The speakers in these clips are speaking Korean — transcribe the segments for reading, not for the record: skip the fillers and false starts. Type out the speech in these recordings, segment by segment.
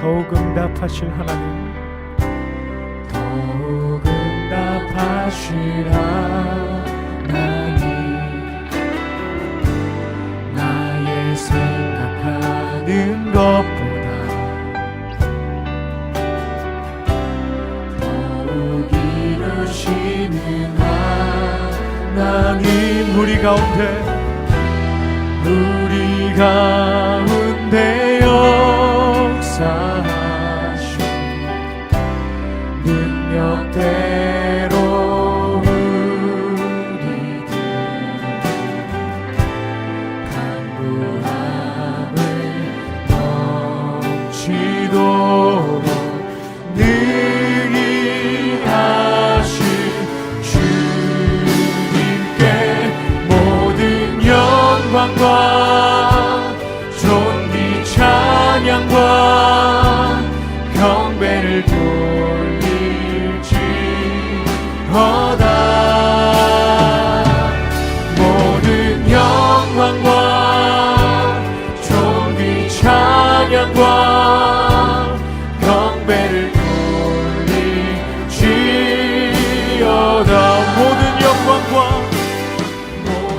더욱 응답하실 하나님, 더욱 응답하실 하나님, 나의 생각하는 것보다 더욱 이루시는 하나님, 우리 가운데 역사하신 능력대로 우리들 강구함을 넘치도록 능히 하신 주님께 모든 영광과 존귀 찬양과 경배를 돌릴지어다. 모든 영광과 존귀 찬양과 경배를 돌릴지어다. 모든 영광과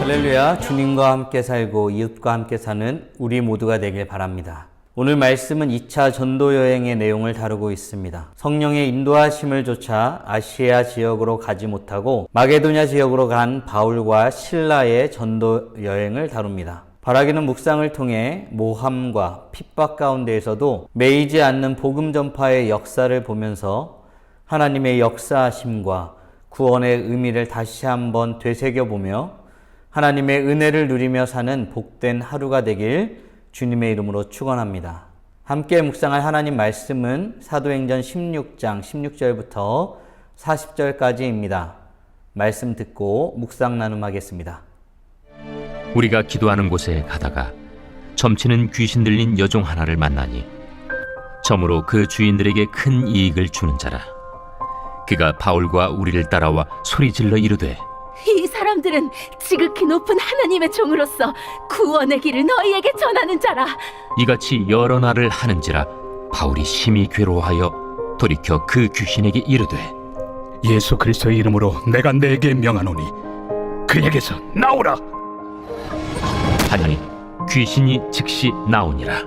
할렐루야. 주님과 함께 살고 이웃과 함께 사는 우리 모두가 되길 바랍니다. 오늘 말씀은 2차 전도 여행의 내용을 다루고 있습니다. 성령의 인도하심을 조차 아시아 지역으로 가지 못하고 마게도냐 지역으로 간 바울과 실라의 전도 여행을 다룹니다. 바라기는 묵상을 통해 모함과 핍박 가운데에서도 매이지 않는 복음 전파의 역사를 보면서 하나님의 역사하심과 구원의 의미를 다시 한번 되새겨보며 하나님의 은혜를 누리며 사는 복된 하루가 되길 주님의 이름으로 축원합니다. 함께 묵상할 하나님 말씀은 사도행전 16장 16절부터 40절까지입니다. 말씀 듣고 묵상 나눔하겠습니다. 우리가 기도하는 곳에 가다가 점치는 귀신 들린 여종 하나를 만나니 점으로 그 주인들에게 큰 이익을 주는 자라. 그가 바울과 우리를 따라와 소리질러 이르되, 이 사람들은 지극히 높은 하나님의 종으로서 구원의 길을 너희에게 전하는 자라. 이같이 여러 날을 하는지라 바울이 심히 괴로워하여 돌이켜 그 귀신에게 이르되, 예수 그리스도의 이름으로 내가 네게 명하노니 그에게서 나오라. 하니 귀신이 즉시 나오니라.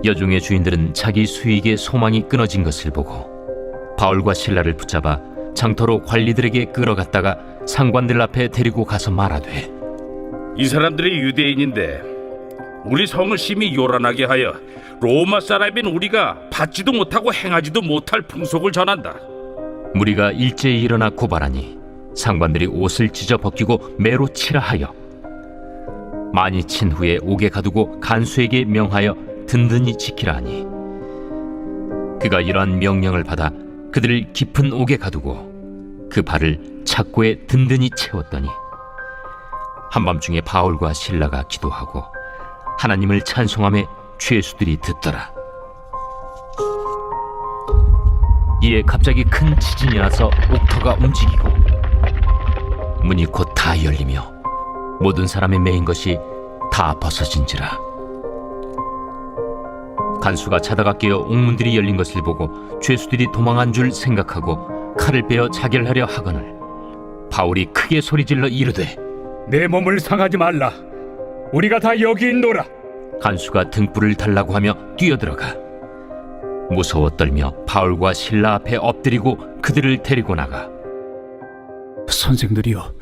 여종의 주인들은 자기 수익의 소망이 끊어진 것을 보고 바울과 실라를 붙잡아 장터로 관리들에게 끌어갔다가 상관들 앞에 데리고 가서 말하되, 이 사람들이 유대인인데 우리 성을 심히 요란하게 하여 로마 사람인 우리가 받지도 못하고 행하지도 못할 풍속을 전한다. 무리가 일제히 일어나 고발하니 상관들이 옷을 찢어 벗기고 매로 치라 하여 많이 친 후에 옥에 가두고 간수에게 명하여 든든히 지키라 하니, 그가 이러한 명령을 받아 그들을 깊은 옥에 가두고 그 발을 착고에 든든히 채웠더니 한밤중에 바울과 실라가 기도하고 하나님을 찬송하며 죄수들이 듣더라. 이에 갑자기 큰 지진이 나서 옥터가 움직이고 문이 곧 다 열리며 모든 사람의 매인 것이 다 벗어진지라. 간수가 자다가 깨어 옥문들이 열린 것을 보고 죄수들이 도망한 줄 생각하고 칼을 빼어 자결하려 하거늘 바울이 크게 소리질러 이르되, 내 몸을 상하지 말라. 우리가 다 여기 있노라. 간수가 등불을 달라고 하며 뛰어들어가 무서워 떨며 바울과 실라 앞에 엎드리고 그들을 데리고 나가, 선생들이여,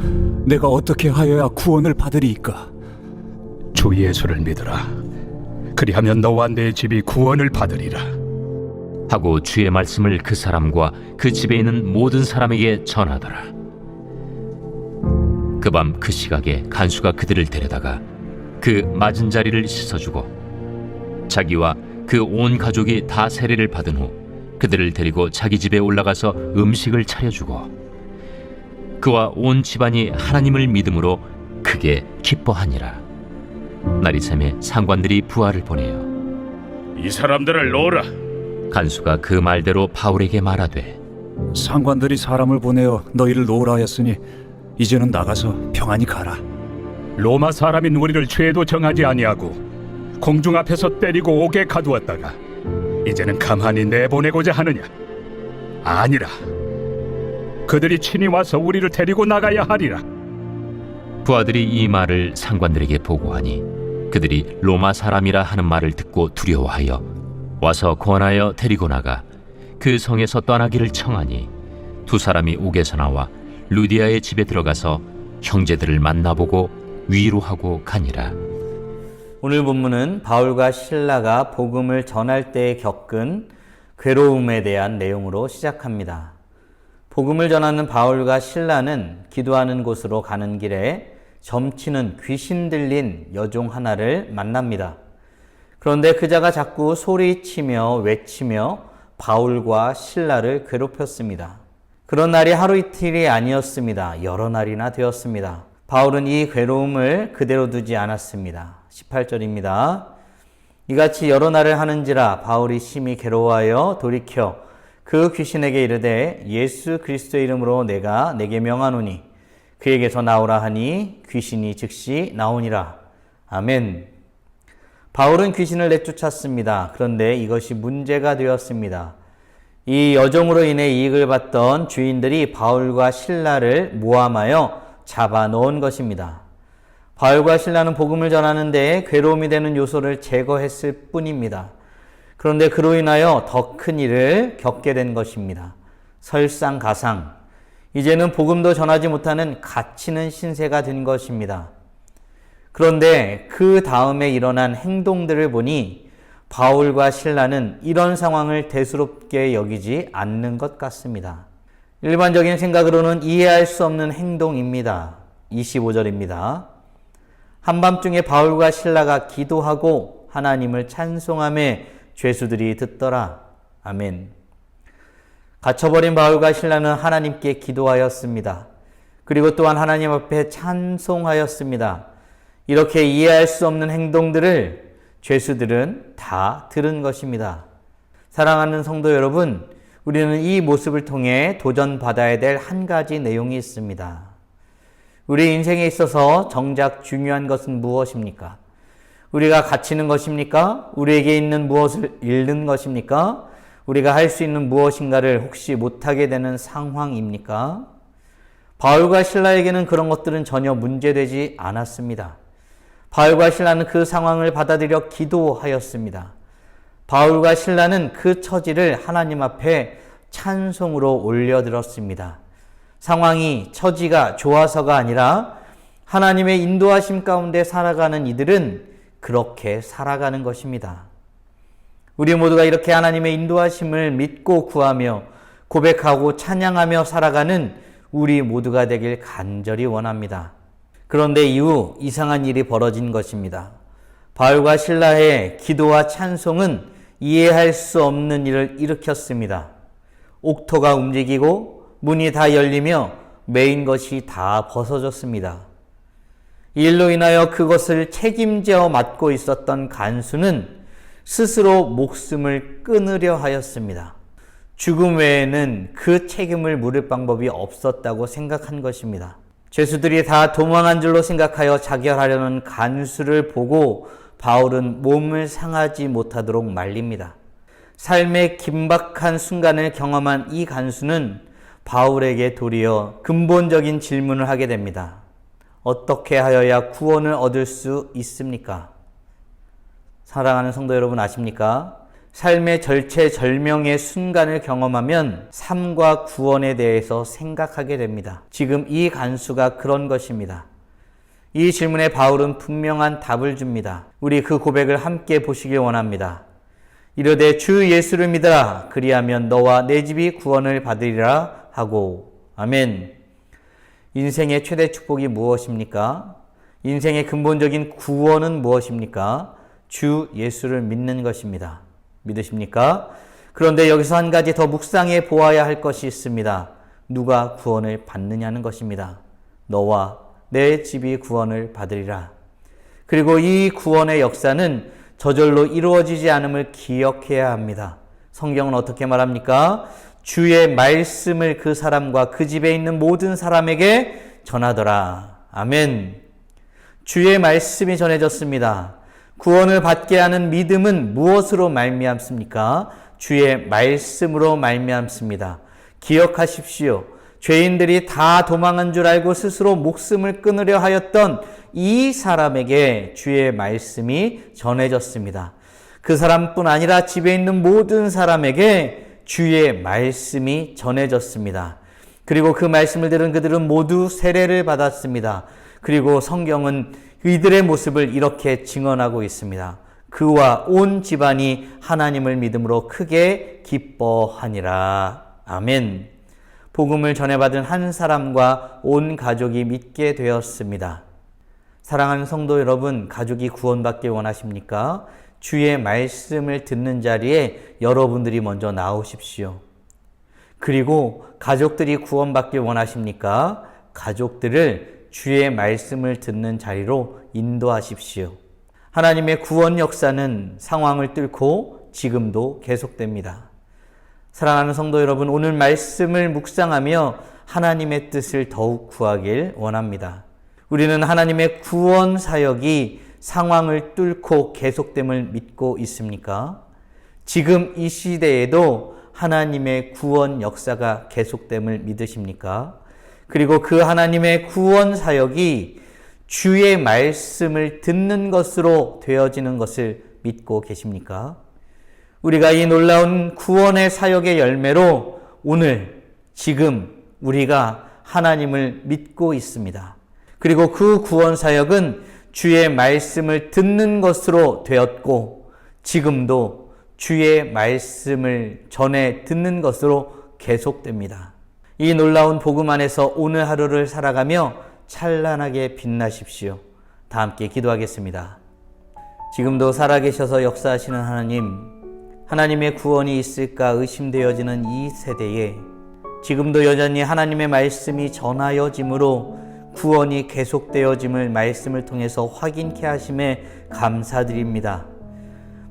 내가 어떻게 하여야 구원을 받으리이까? 주 예수를 믿으라. 그리하면 너와 내 집이 구원을 받으리라. 하고 주의 말씀을 그 사람과 그 집에 있는 모든 사람에게 전하더라. 그 밤 그 시각에 간수가 그들을 데려다가 그 맞은 자리를 씻어주고 자기와 그 온 가족이 다 세례를 받은 후 그들을 데리고 자기 집에 올라가서 음식을 차려주고 그와 온 집안이 하나님을 믿음으로 크게 기뻐하니라. 날이 새매 상관들이 부하를 보내어 이 사람들을 놓으라. 간수가 그 말대로 바울에게 말하되, 상관들이 사람을 보내어 너희를 놓으라 하였으니 이제는 나가서 평안히 가라. 로마 사람인 우리를 죄도 정하지 아니하고 공중 앞에서 때리고 옥에 가두었다가 이제는 가만히 내보내고자 하느냐? 아니라 그들이 친히 와서 우리를 데리고 나가야 하리라. 부하들이 이 말을 상관들에게 보고하니 그들이 로마 사람이라 하는 말을 듣고 두려워하여 와서 권하여 데리고 나가 그 성에서 떠나기를 청하니 두 사람이 옥에서 나와 루디아의 집에 들어가서 형제들을 만나보고 위로하고 가니라. 오늘 본문은 바울과 실라가 복음을 전할 때 겪은 괴로움에 대한 내용으로 시작합니다. 복음을 전하는 바울과 실라는 기도하는 곳으로 가는 길에 점치는 귀신 들린 여종 하나를 만납니다. 그런데 그자가 자꾸 소리치며 외치며 바울과 실라를 괴롭혔습니다. 그런 날이 하루 이틀이 아니었습니다. 여러 날이나 되었습니다. 바울은 이 괴로움을 그대로 두지 않았습니다. 18절입니다. 이같이 여러 날을 하는지라 바울이 심히 괴로워하여 돌이켜 그 귀신에게 이르되 예수 그리스도의 이름으로 내가 내게 명하노니 그에게서 나오라 하니 귀신이 즉시 나오니라. 아멘. 바울은 귀신을 내쫓았습니다. 그런데 이것이 문제가 되었습니다. 이 여종으로 인해 이익을 받던 주인들이 바울과 실라를 모함하여 잡아 넣은 것입니다. 바울과 실라는 복음을 전하는 데 괴로움이 되는 요소를 제거했을 뿐입니다. 그런데 그로 인하여 더 큰 일을 겪게 된 것입니다. 설상가상, 이제는 복음도 전하지 못하는 갇히는 신세가 된 것입니다. 그런데 그 다음에 일어난 행동들을 보니 바울과 실라는 이런 상황을 대수롭게 여기지 않는 것 같습니다. 일반적인 생각으로는 이해할 수 없는 행동입니다. 25절입니다. 한밤중에 바울과 실라가 기도하고 하나님을 찬송하며 죄수들이 듣더라. 아멘. 갇혀버린 바울과 실라는 하나님께 기도하였습니다. 그리고 또한 하나님 앞에 찬송하였습니다. 이렇게 이해할 수 없는 행동들을 죄수들은 다 들은 것입니다. 사랑하는 성도 여러분, 우리는 이 모습을 통해 도전받아야 될 한 가지 내용이 있습니다. 우리 인생에 있어서 정작 중요한 것은 무엇입니까? 우리가 갇히는 것입니까? 우리에게 있는 무엇을 잃는 것입니까? 우리가 할 수 있는 무엇인가를 혹시 못하게 되는 상황입니까? 바울과 실라에게는 그런 것들은 전혀 문제되지 않았습니다. 바울과 신라는 그 상황을 받아들여 기도하였습니다. 바울과 신라는 그 처지를 하나님 앞에 찬송으로 올려드렸습니다. 상황이, 처지가 좋아서가 아니라 하나님의 인도하심 가운데 살아가는 이들은 그렇게 살아가는 것입니다. 우리 모두가 이렇게 하나님의 인도하심을 믿고 구하며 고백하고 찬양하며 살아가는 우리 모두가 되길 간절히 원합니다. 그런데 이후 이상한 일이 벌어진 것입니다. 바울과 실라의 기도와 찬송은 이해할 수 없는 일을 일으켰습니다. 옥토가 움직이고 문이 다 열리며 메인 것이 다 벗어졌습니다. 이 일로 인하여 그것을 책임져 맡고 있었던 간수는 스스로 목숨을 끊으려 하였습니다. 죽음 외에는 그 책임을 물을 방법이 없었다고 생각한 것입니다. 죄수들이 다 도망한 줄로 생각하여 자결하려는 간수를 보고 바울은 몸을 상하지 못하도록 말립니다. 삶의 긴박한 순간을 경험한 이 간수는 바울에게 도리어 근본적인 질문을 하게 됩니다. 어떻게 하여야 구원을 얻을 수 있습니까? 사랑하는 성도 여러분 아십니까? 삶의 절체절명의 순간을 경험하면 삶과 구원에 대해서 생각하게 됩니다. 지금 이 간수가 그런 것입니다. 이 질문에 바울은 분명한 답을 줍니다. 우리 그 고백을 함께 보시길 원합니다. 이르되 주 예수를 믿으라. 그리하면 너와 내 집이 구원을 받으리라 하고. 아멘. 인생의 최대 축복이 무엇입니까? 인생의 근본적인 구원은 무엇입니까? 주 예수를 믿는 것입니다. 믿으십니까? 그런데 여기서 한 가지 더 묵상해 보아야 할 것이 있습니다. 누가 구원을 받느냐는 것입니다. 너와 내 집이 구원을 받으리라. 그리고 이 구원의 역사는 저절로 이루어지지 않음을 기억해야 합니다. 성경은 어떻게 말합니까? 주의 말씀을 그 사람과 그 집에 있는 모든 사람에게 전하더라. 아멘. 주의 말씀이 전해졌습니다. 구원을 받게 하는 믿음은 무엇으로 말미암습니까? 주의 말씀으로 말미암습니다. 기억하십시오. 죄인들이 다 도망한 줄 알고 스스로 목숨을 끊으려 하였던 이 사람에게 주의 말씀이 전해졌습니다. 그 사람뿐 아니라 집에 있는 모든 사람에게 주의 말씀이 전해졌습니다. 그리고 그 말씀을 들은 그들은 모두 세례를 받았습니다. 그리고 성경은 이들의 모습을 이렇게 증언하고 있습니다. 그와 온 집안이 하나님을 믿음으로 크게 기뻐하니라. 아멘. 복음을 전해받은 한 사람과 온 가족이 믿게 되었습니다. 사랑하는 성도 여러분, 가족이 구원받기 원하십니까? 주의 말씀을 듣는 자리에 여러분들이 먼저 나오십시오. 그리고 가족들이 구원받기 원하십니까? 가족들을 주의 말씀을 듣는 자리로 인도하십시오. 하나님의 구원 역사는 상황을 뚫고 지금도 계속됩니다. 사랑하는 성도 여러분, 오늘 말씀을 묵상하며 하나님의 뜻을 더욱 구하길 원합니다. 우리는 하나님의 구원 사역이 상황을 뚫고 계속됨을 믿고 있습니까? 지금 이 시대에도 하나님의 구원 역사가 계속됨을 믿으십니까? 그리고 그 하나님의 구원 사역이 주의 말씀을 듣는 것으로 되어지는 것을 믿고 계십니까? 우리가 이 놀라운 구원의 사역의 열매로 오늘 지금 우리가 하나님을 믿고 있습니다. 그리고 그 구원 사역은 주의 말씀을 듣는 것으로 되었고 지금도 주의 말씀을 전해 듣는 것으로 계속됩니다. 이 놀라운 복음 안에서 오늘 하루를 살아가며 찬란하게 빛나십시오. 다 함께 기도하겠습니다. 지금도 살아계셔서 역사하시는 하나님, 하나님의 구원이 있을까 의심되어지는 이 세대에 지금도 여전히 하나님의 말씀이 전하여짐으로 구원이 계속되어짐을 말씀을 통해서 확인케 하심에 감사드립니다.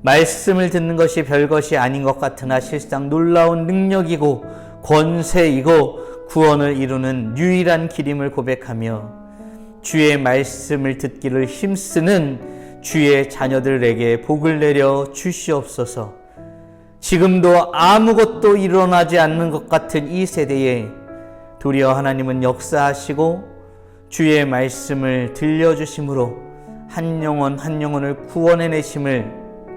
말씀을 듣는 것이 별것이 아닌 것 같으나 실상 놀라운 능력이고 권세이고 구원을 이루는 유일한 길임을 고백하며 주의 말씀을 듣기를 힘쓰는 주의 자녀들에게 복을 내려 주시옵소서. 지금도 아무것도 일어나지 않는 것 같은 이 세대에 도리어 하나님은 역사하시고 주의 말씀을 들려주심으로 한 영혼 한 영혼을 구원해내심을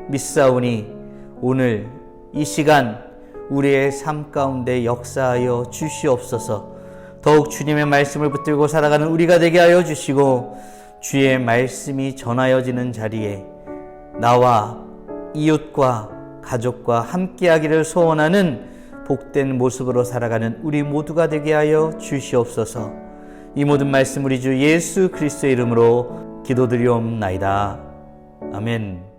믿사오니 오늘 이 시간 우리의 삶 가운데 역사하여 주시옵소서. 더욱 주님의 말씀을 붙들고 살아가는 우리가 되게 하여 주시고 주의 말씀이 전하여지는 자리에 나와 이웃과 가족과 함께하기를 소원하는 복된 모습으로 살아가는 우리 모두가 되게 하여 주시옵소서. 이 모든 말씀 우리 주 예수 그리스도의 이름으로 기도드리옵나이다. 아멘.